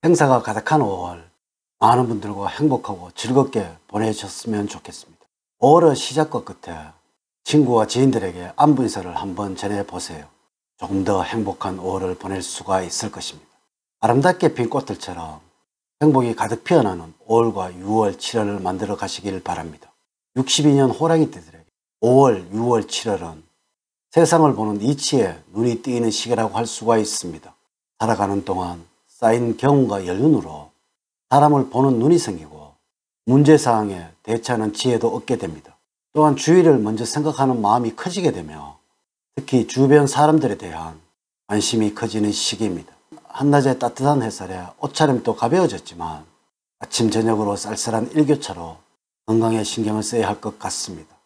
행사가 가득한 5월, 많은 분들과 행복하고 즐겁게 보내셨으면 좋겠습니다. 5월의 시작과 끝에 친구와 지인들에게 안부 인사를 한번 전해보세요. 조금 더 행복한 5월을 보낼 수가 있을 것입니다. 아름답게 핀 꽃들처럼 행복이 가득 피어나는 5월과 6월, 7월을 만들어 가시길 바랍니다. 62년 호랑이띠들에게 5월, 6월, 7월은 세상을 보는 이치에 눈이 뜨이는 시기라고 할 수가 있습니다. 살아가는 동안 쌓인 경험과 연륜으로 사람을 보는 눈이 생기고 문제사항에 대처하는 지혜도 얻게 됩니다. 또한 주위를 먼저 생각하는 마음이 커지게 되며 특히 주변 사람들에 대한 관심이 커지는 시기입니다. 한낮의 따뜻한 햇살에 옷차림도 가벼워졌지만 아침 저녁으로 쌀쌀한 일교차로 건강에 신경을 써야 할 것 같습니다.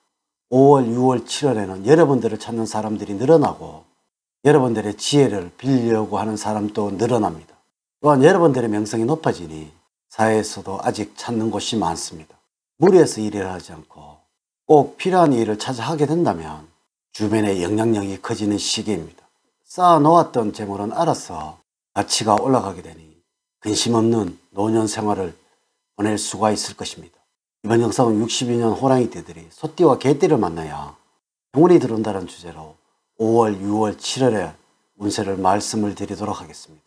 5월, 6월, 7월에는 여러분들을 찾는 사람들이 늘어나고 여러분들의 지혜를 빌려고 하는 사람도 늘어납니다. 또한 여러분들의 명성이 높아지니 사회에서도 아직 찾는 곳이 많습니다. 무리해서 일을 하지 않고 꼭 필요한 일을 찾아 하게 된다면 주변의 영향력이 커지는 시기입니다. 쌓아놓았던 재물은 알아서 가치가 올라가게 되니 근심 없는 노년 생활을 보낼 수가 있을 것입니다. 이번 영상은 62년 호랑이띠들이 소띠와 개띠를 만나야 행운이 들어온다는 주제로 5월, 6월, 7월의 운세를 말씀을 드리도록 하겠습니다.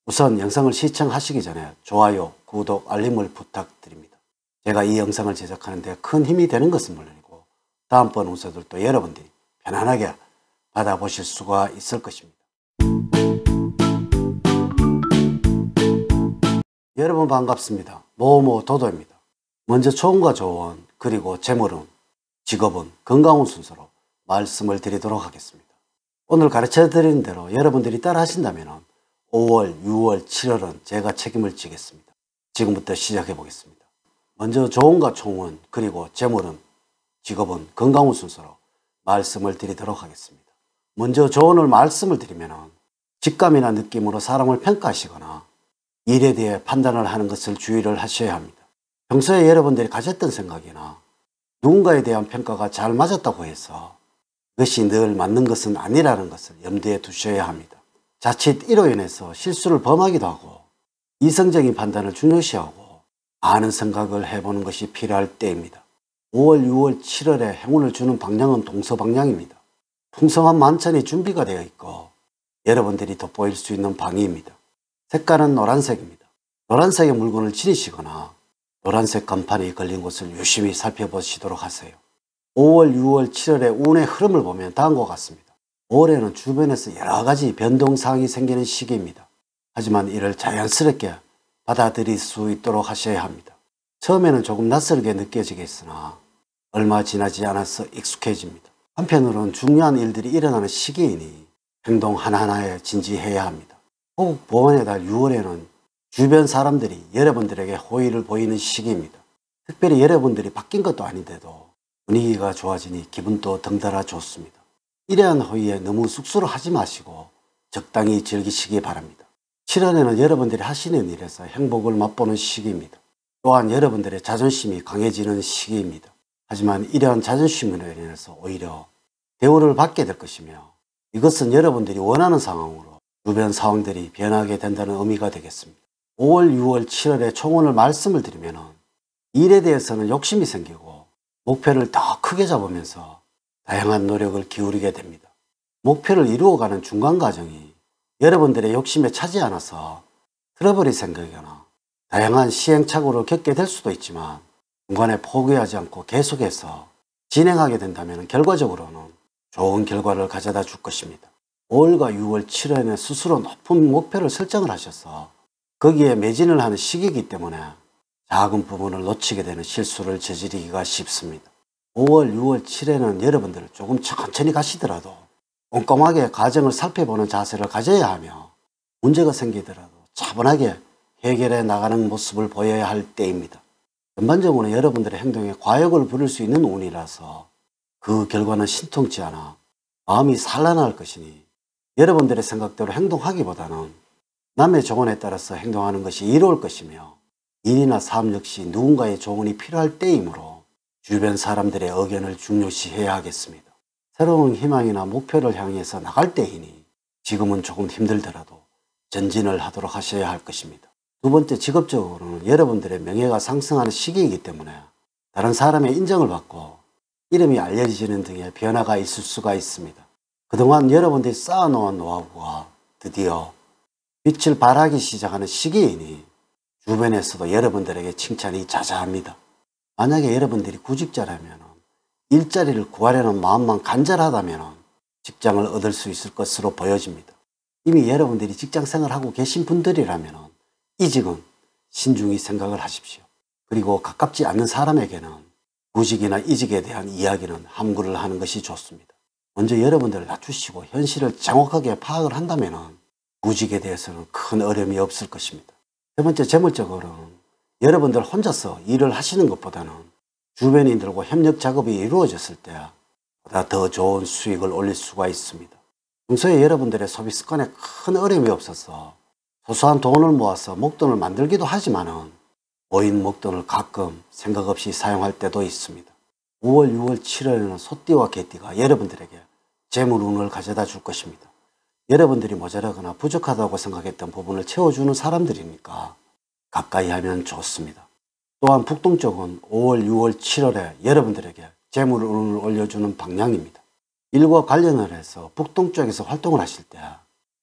우선 영상을 시청하시기 전에 좋아요, 구독, 알림을 부탁드립니다. 제가 이 영상을 제작하는 데 큰 힘이 되는 것은 물론이고 다음번 운세들도 여러분들이 편안하게 받아보실 수가 있을 것입니다. 여러분 반갑습니다. 모모도도입니다. 먼저 초운과 조운, 그리고 재물운, 직업운, 건강운 순서로 말씀을 드리도록 하겠습니다. 오늘 가르쳐 드린 대로 여러분들이 따라 하신다면 5월, 6월, 7월은 제가 책임을 지겠습니다. 지금부터 시작해 보겠습니다. 먼저 조운과 총운, 그리고 재물운, 직업운, 건강운 순서로 말씀을 드리도록 하겠습니다. 먼저 조운을 말씀을 드리면 직감이나 느낌으로 사람을 평가하시거나 일에 대해 판단을 하는 것을 주의를 하셔야 합니다. 평소에 여러분들이 가졌던 생각이나 누군가에 대한 평가가 잘 맞았다고 해서 그것이 늘 맞는 것은 아니라는 것을 염두에 두셔야 합니다. 자칫 이로 인해서 실수를 범하기도 하고 이성적인 판단을 중요시하고 많은 생각을 해보는 것이 필요할 때입니다. 5월, 6월, 7월에 행운을 주는 방향은 동서방향입니다. 풍성한 만찬이 준비가 되어 있고 여러분들이 돋보일 수 있는 방위입니다. 색깔은 노란색입니다. 노란색의 물건을 지니시거나 노란색 간판이 걸린 곳을 유심히 살펴보시도록 하세요. 5월, 6월, 7월의 운의 흐름을 보면 다음과 같습니다. 5월에는 주변에서 여러 가지 변동사항이 생기는 시기입니다. 하지만 이를 자연스럽게 받아들일 수 있도록 하셔야 합니다. 처음에는 조금 낯설게 느껴지겠으나 얼마 지나지 않아서 익숙해집니다. 한편으로는 중요한 일들이 일어나는 시기이니 행동 하나하나에 진지해야 합니다. 호국 보원의 달 6월에는 주변 사람들이 여러분들에게 호의를 보이는 시기입니다. 특별히 여러분들이 바뀐 것도 아닌데도 분위기가 좋아지니 기분도 덩달아 좋습니다. 이러한 호의에 너무 쑥스러워하지 마시고 적당히 즐기시기 바랍니다. 7월에는 여러분들이 하시는 일에서 행복을 맛보는 시기입니다. 또한 여러분들의 자존심이 강해지는 시기입니다. 하지만 이러한 자존심으로 인해서 오히려 대우를 받게 될 것이며 이것은 여러분들이 원하는 상황으로 주변 상황들이 변하게 된다는 의미가 되겠습니다. 5월, 6월, 7월에 총운을 말씀을 드리면 일에 대해서는 욕심이 생기고 목표를 더 크게 잡으면서 다양한 노력을 기울이게 됩니다. 목표를 이루어가는 중간 과정이 여러분들의 욕심에 차지 않아서 트러블이 생기거나 다양한 시행착오를 겪게 될 수도 있지만 중간에 포기하지 않고 계속해서 진행하게 된다면 결과적으로는 좋은 결과를 가져다 줄 것입니다. 5월과 6월, 7월에는 스스로 높은 목표를 설정을 하셔서 거기에 매진을 하는 시기이기 때문에 작은 부분을 놓치게 되는 실수를 저지르기가 쉽습니다. 5월, 6월, 7월에는 여러분들 조금 천천히 가시더라도 꼼꼼하게 과정을 살펴보는 자세를 가져야 하며 문제가 생기더라도 차분하게 해결해 나가는 모습을 보여야 할 때입니다. 전반적으로 여러분들의 행동에 과욕을 부릴 수 있는 운이라서 그 결과는 신통치 않아 마음이 산란할 것이니 여러분들의 생각대로 행동하기보다는 남의 조언에 따라서 행동하는 것이 이로울 것이며 일이나 삶 역시 누군가의 조언이 필요할 때이므로 주변 사람들의 의견을 중요시해야 하겠습니다. 새로운 희망이나 목표를 향해서 나갈 때이니 지금은 조금 힘들더라도 전진을 하도록 하셔야 할 것입니다. 두 번째, 직업적으로는 여러분들의 명예가 상승하는 시기이기 때문에 다른 사람의 인정을 받고 이름이 알려지는 등의 변화가 있을 수가 있습니다. 그동안 여러분들이 쌓아놓은 노하우가 드디어 빛을 발하기 시작하는 시기이니 주변에서도 여러분들에게 칭찬이 자자합니다. 만약에 여러분들이 구직자라면 일자리를 구하려는 마음만 간절하다면 직장을 얻을 수 있을 것으로 보여집니다. 이미 여러분들이 직장생활을 하고 계신 분들이라면 이직은 신중히 생각을 하십시오. 그리고 가깝지 않는 사람에게는 구직이나 이직에 대한 이야기는 함구를 하는 것이 좋습니다. 먼저 여러분들을 낮추시고 현실을 정확하게 파악을 한다면 구직에 대해서는 큰 어려움이 없을 것입니다. 세 번째, 재물적으로는 여러분들 혼자서 일을 하시는 것보다는 주변인들과 협력 작업이 이루어졌을 때 보다 더 좋은 수익을 올릴 수가 있습니다. 평소에 여러분들의 소비 습관에 큰 어려움이 없어서 소소한 돈을 모아서 목돈을 만들기도 하지만은 모인 목돈을 가끔 생각 없이 사용할 때도 있습니다. 5월, 6월, 7월에는 소띠와 개띠가 여러분들에게 재물운을 가져다 줄 것입니다. 여러분들이 모자라거나 부족하다고 생각했던 부분을 채워주는 사람들이니까 가까이 하면 좋습니다. 또한 북동쪽은 5월, 6월, 7월에 여러분들에게 재물운을 올려주는 방향입니다. 일과 관련을 해서 북동쪽에서 활동을 하실 때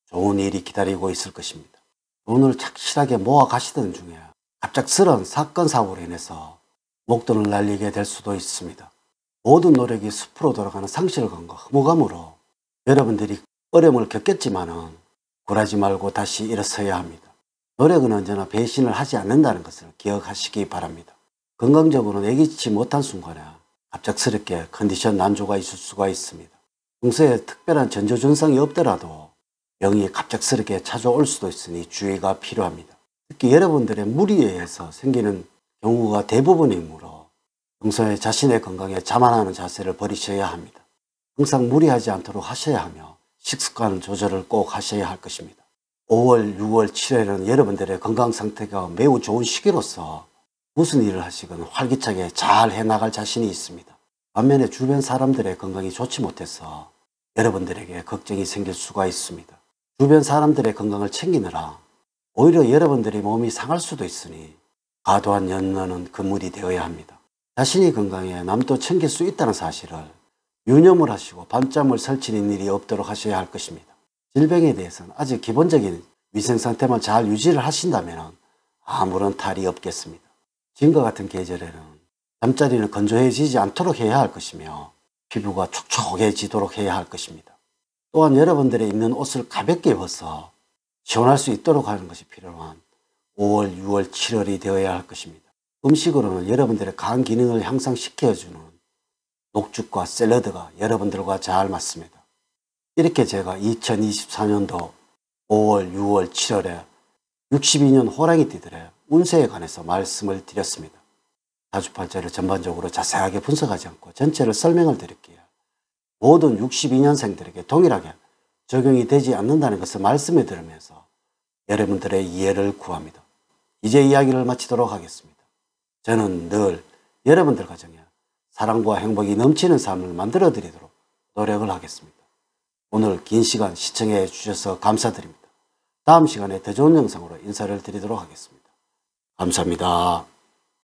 좋은 일이 기다리고 있을 것입니다. 돈을 착실하게 모아 가시던 중에 갑작스런 사건 사고로 인해서 목돈을 날리게 될 수도 있습니다. 모든 노력이 숲으로 돌아가는 상실감과 허무감으로 여러분들이 어려움을 겪겠지만은 굴하지 말고 다시 일어서야 합니다. 노력은 언제나 배신을 하지 않는다는 것을 기억하시기 바랍니다. 건강적으로는 예기치 못한 순간에 갑작스럽게 컨디션 난조가 있을 수가 있습니다. 평소에 특별한 전조증상이 없더라도 병이 갑작스럽게 찾아올 수도 있으니 주의가 필요합니다. 특히 여러분들의 무리에 의해서 생기는 경우가 대부분이므로 평소에 자신의 건강에 자만하는 자세를 버리셔야 합니다. 항상 무리하지 않도록 하셔야 하며 식습관 조절을 꼭 하셔야 할 것입니다. 5월, 6월, 7월에는 여러분들의 건강 상태가 매우 좋은 시기로서 무슨 일을 하시건 활기차게 잘 해나갈 자신이 있습니다. 반면에 주변 사람들의 건강이 좋지 못해서 여러분들에게 걱정이 생길 수가 있습니다. 주변 사람들의 건강을 챙기느라 오히려 여러분들의 몸이 상할 수도 있으니 과도한 연연은 금물이 되어야 합니다. 자신이 건강해 남도 챙길 수 있다는 사실을 유념을 하시고 밤잠을 설치는 일이 없도록 하셔야 할 것입니다. 질병에 대해서는 아직 기본적인 위생 상태만 잘 유지를 하신다면 아무런 탈이 없겠습니다. 지금과 같은 계절에는 잠자리는 건조해지지 않도록 해야 할 것이며 피부가 촉촉해지도록 해야 할 것입니다. 또한 여러분들의 입는 옷을 가볍게 입어서 시원할 수 있도록 하는 것이 필요한 5월, 6월, 7월이 되어야 할 것입니다. 음식으로는 여러분들의 간 기능을 향상시켜주는 녹죽과 샐러드가 여러분들과 잘 맞습니다. 이렇게 제가 2024년도 5월, 6월, 7월에 62년 호랑이띠들의 운세에 관해서 말씀을 드렸습니다. 사주팔자를 전반적으로 자세하게 분석하지 않고 전체를 설명을 드릴게요. 모든 62년생들에게 동일하게 적용이 되지 않는다는 것을 말씀을 드리면서 여러분들의 이해를 구합니다. 이제 이야기를 마치도록 하겠습니다. 저는 늘 여러분들 가정에 사랑과 행복이 넘치는 삶을 만들어 드리도록 노력을 하겠습니다. 오늘 긴 시간 시청해 주셔서 감사드립니다. 다음 시간에 더 좋은 영상으로 인사를 드리도록 하겠습니다. 감사합니다.